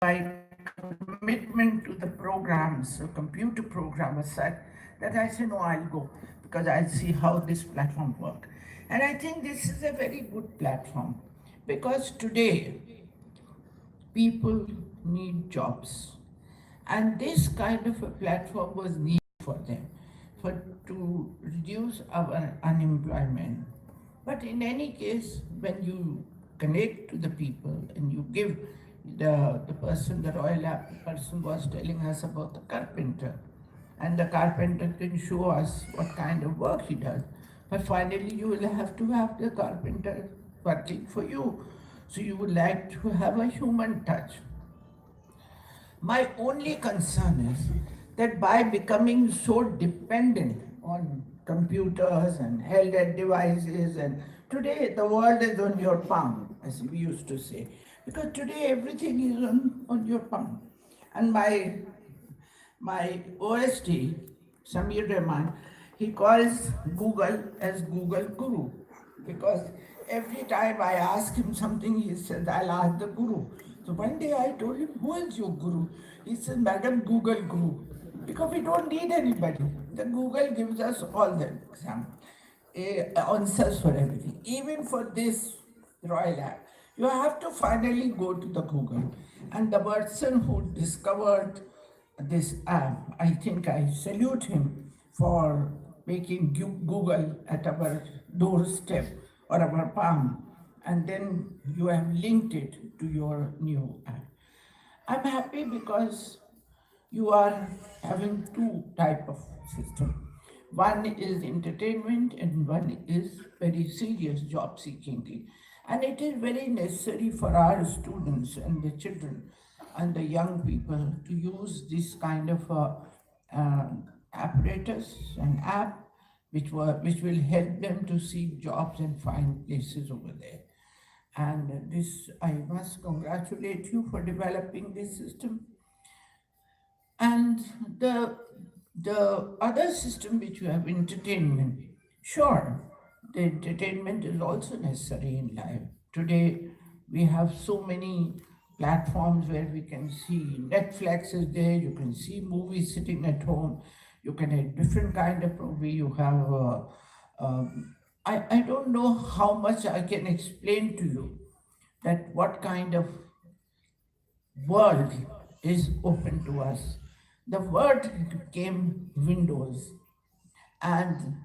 my commitment to the programs, the computer program was such that I said, no, I'll go because I'll see how this platform works. And I think this is a very good platform because today people need jobs. And this kind of a platform was needed for them for to reduce our unemployment. But in any case, when you connect to the people and you give the person, the Royal App person was telling us about the carpenter, and the carpenter can show us what kind of work he does. But finally, you will have to have the carpenter working for you. So you would like to have a human touch. My only concern is that by becoming so dependent on computers and held devices, and today the world is on your palm, as we used to say, because today everything is on your palm. And my OST, Samir Rahman, he calls Google as Google Guru because every time I ask him something, he says, I'll ask the Guru. So one day I told him, who is your Guru? He said, Madam Google Guru. Because we don't need anybody. The Google gives us all the answers for everything. Even for this Royal App, you have to finally go to the Google. And the person who discovered this app, I think I salute him for making Google at our doorstep or our palm, and then you have linked it to your new app. I'm happy because you are having two type of system. One is entertainment and one is very serious job seeking thing. And it is very necessary for our students and the children and the young people to use this kind of uh, apparatus and app which will help them to seek jobs and find places over there. And this, I must congratulate you for developing this system. And the other system which you have, entertainment, sure, the entertainment is also necessary in life. Today we have so many platforms where we can see Netflix is there, you can see movies sitting at home, you can have different kind of movie, you have I don't know how much I can explain to you that what kind of world is open to us. The word came Windows, and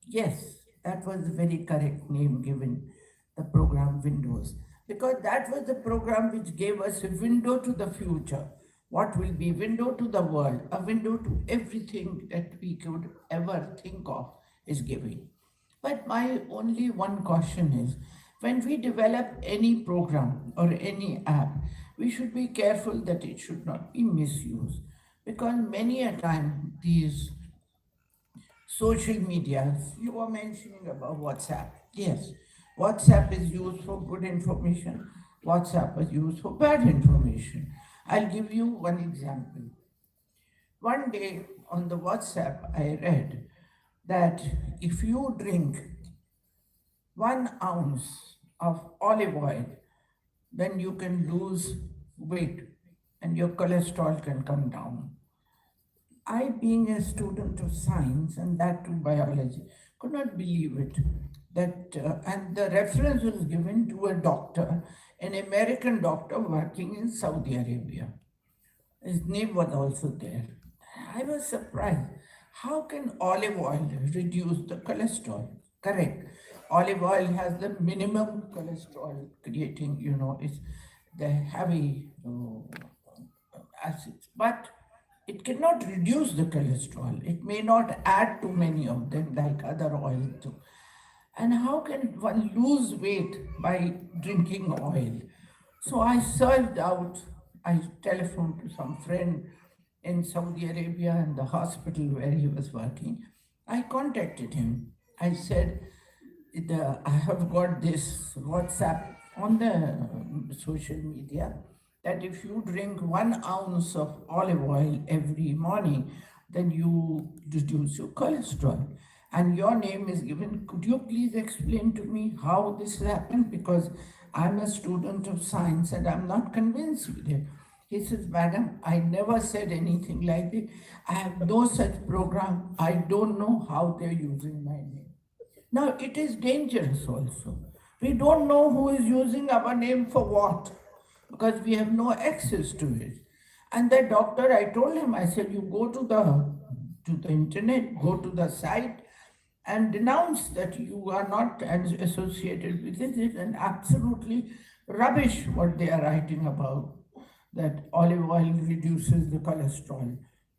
yes, that was the very correct name given, the program Windows, because that was the program which gave us a window to the future. What will be window to the world, a window to everything that we could ever think of is giving. But my only one caution is when we develop any program or any app, we should be careful that it should not be misused because many a time these social media, you were mentioning about WhatsApp. Yes, WhatsApp is used for good information, WhatsApp is used for bad information. I'll give you one example. One day on the WhatsApp, I read that if you drink 1 ounce of olive oil, then you can lose weight and your cholesterol can come down. I, being a student of science and that too biology, could not believe it. And the reference was given to a doctor, an American doctor working in Saudi Arabia. His name was also there. I was surprised. How can olive oil reduce the cholesterol? Correct. Olive oil has the minimum cholesterol creating, it's the heavy acids. But it cannot reduce the cholesterol. It may not add too many of them like other oils do. And how can one lose weight by drinking oil? So I searched out, I telephoned to some friend in Saudi Arabia in the hospital where he was working. I contacted him. I said, I have got this WhatsApp on the social media that if you drink 1 ounce of olive oil every morning, then you reduce your cholesterol. And your name is given. Could you please explain to me how this happened? Because I'm a student of science and I'm not convinced with it. He says, Madam, I never said anything like it. I have no such program. I don't know how they're using my name. Now, it is dangerous also. We don't know who is using our name for what because we have no access to it. And the doctor, I told him, I said, you go to the internet, go to the site and denounce that you are not associated with it and absolutely rubbish what they are writing about, that olive oil reduces the cholesterol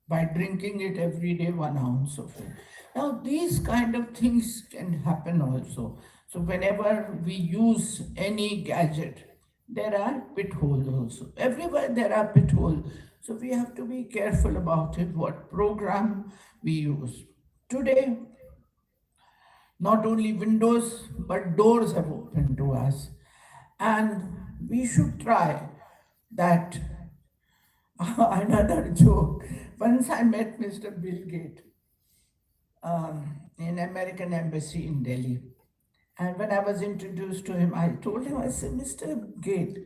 by drinking it every day, 1 ounce of it. Now, these kind of things can happen also. So, whenever we use any gadget, there are pit holes also. Everywhere there are pit holes. So, we have to be careful about it, what program we use. Today, not only windows, but doors have opened to us. And we should try that. Another joke. Once I met Mr. Bill Gates in American Embassy in Delhi. And when I was introduced to him, I told him, I said, Mr. Gate,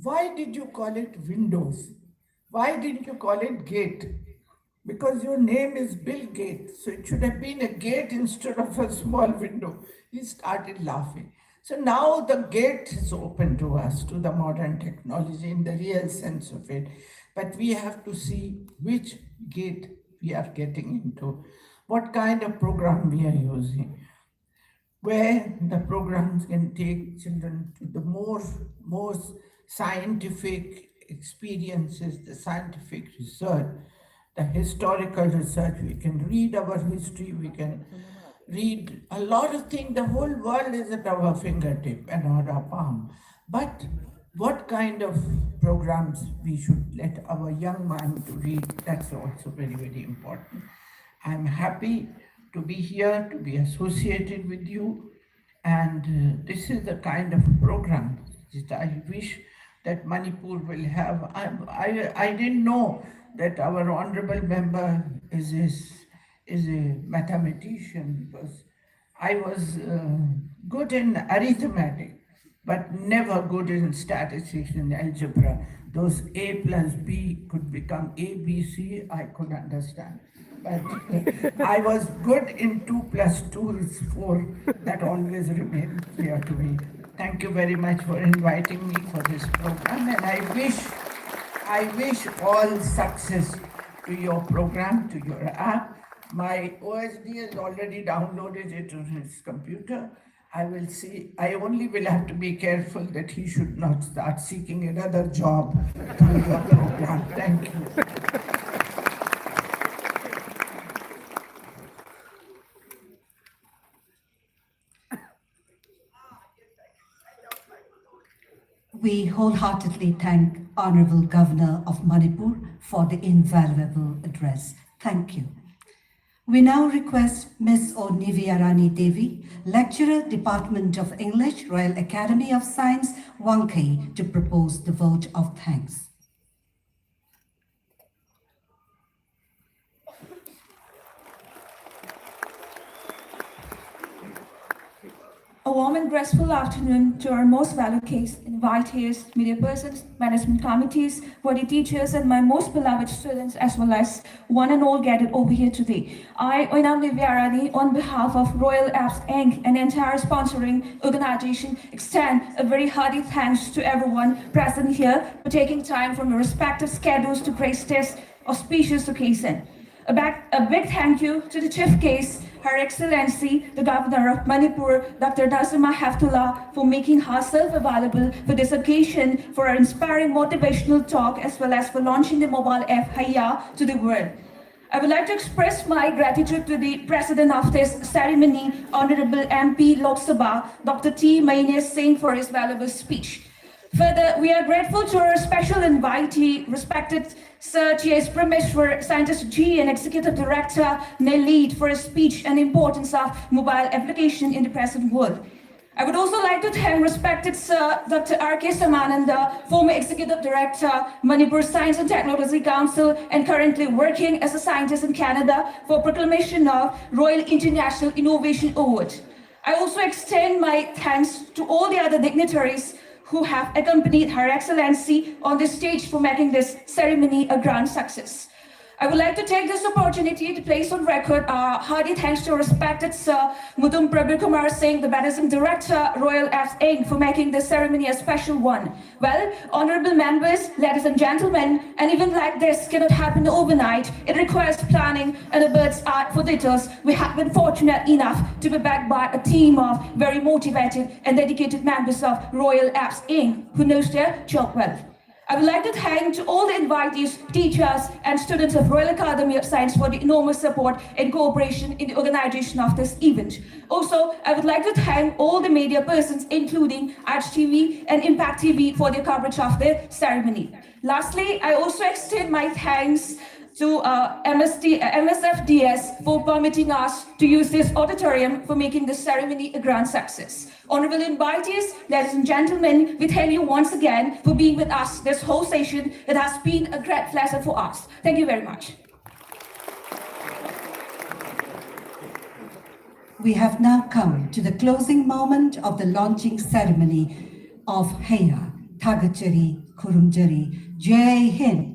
why did you call it Windows? Why didn't you call it Gate? Because your name is Bill Gates, so it should have been a gate instead of a small window. He started laughing. So now the gate is open to us, to the modern technology in the real sense of it. But we have to see which gate we are getting into, what kind of program we are using, where the programs can take children to the most scientific experiences, the scientific research, the historical research. We can read our history, we can read a lot of things. The whole world is at our fingertip and our palm. But what kind of programs we should let our young mind to read, that's also very, very important. I'm happy to be here, to be associated with you. And this is the kind of program that I wish that Manipur will have. I didn't know that our honorable member is a mathematician, because I was good in arithmetic, but never good in statistics and algebra. Those A plus B could become A, B, C, I could understand. But I was good in 2 plus 2 is 4. That always remained clear to me. Thank you very much for inviting me for this program, and I wish all success to your program, to your app. My OSD has already downloaded it on his computer. I will see. I only will have to be careful that he should not start seeking another job through your program. Thank you. We wholeheartedly thank Honorable Governor of Manipur for the invaluable address. Thank you. We now request Ms. O. Nivyarani Devi, Lecturer, Department of English, Royal Academy of Science, Wankhai, to propose the vote of thanks. A warm and graceful afternoon to our most valued case invitees, media persons, management committees, body teachers, and my most beloved students, as well as one and all gathered over here today. I, Oinam Nivyarani, on behalf of Royal Apps Inc., an entire sponsoring organization, extend a very hearty thanks to everyone present here for taking time from your respective schedules to grace this auspicious occasion. A big thank you to the Chief Case, Her Excellency, the Governor of Manipur, Dr. Nasima Heftullah, for making herself available for this occasion for an inspiring motivational talk, as well as for launching the mobile app Heiya to the world. I would like to express my gratitude to the President of this ceremony, Honorable MP Lok Sabha, Dr. T. Maine Singh, for his valuable speech. Further, we are grateful to our special invitee, respected Sir T.S. Prameshwar, Scientist G and Executive Director, may lead for his speech on the importance of mobile application in the present world. I would also like to thank respected Sir Dr. R.K. Samananda, former Executive Director, Manipur Science and Technology Council, and currently working as a scientist in Canada, for proclamation of Royal International Innovation Award. I also extend my thanks to all the other dignitaries who have accompanied Her Excellency on the stage for making this ceremony a grand success. I would like to take this opportunity to place on record our hearty thanks to respected Sir Mudum Prabhu Kumar Singh, the Managing Director, Royal Apps Inc., for making this ceremony a special one. Well, honorable members, ladies and gentlemen, an event like this cannot happen overnight. It requires planning and a bird's eye for details. We have been fortunate enough to be backed by a team of very motivated and dedicated members of Royal Apps Inc., who knows their job well. I would like to thank to all the invitees, teachers, and students of Royal Academy of Science for the enormous support and cooperation in the organization of this event. Also, I would like to thank all the media persons, including RTV and Impact TV, for their coverage of the ceremony. Lastly, I also extend my thanks to MSFDS for permitting us to use this auditorium for making this ceremony a grand success. Honorable invitees, ladies and gentlemen, we thank you once again for being with us this whole session. It has been a great pleasure for us. Thank you very much. We have now come to the closing moment of the launching ceremony of Heiya, Thagachari, Kurumjari, Jai Hind.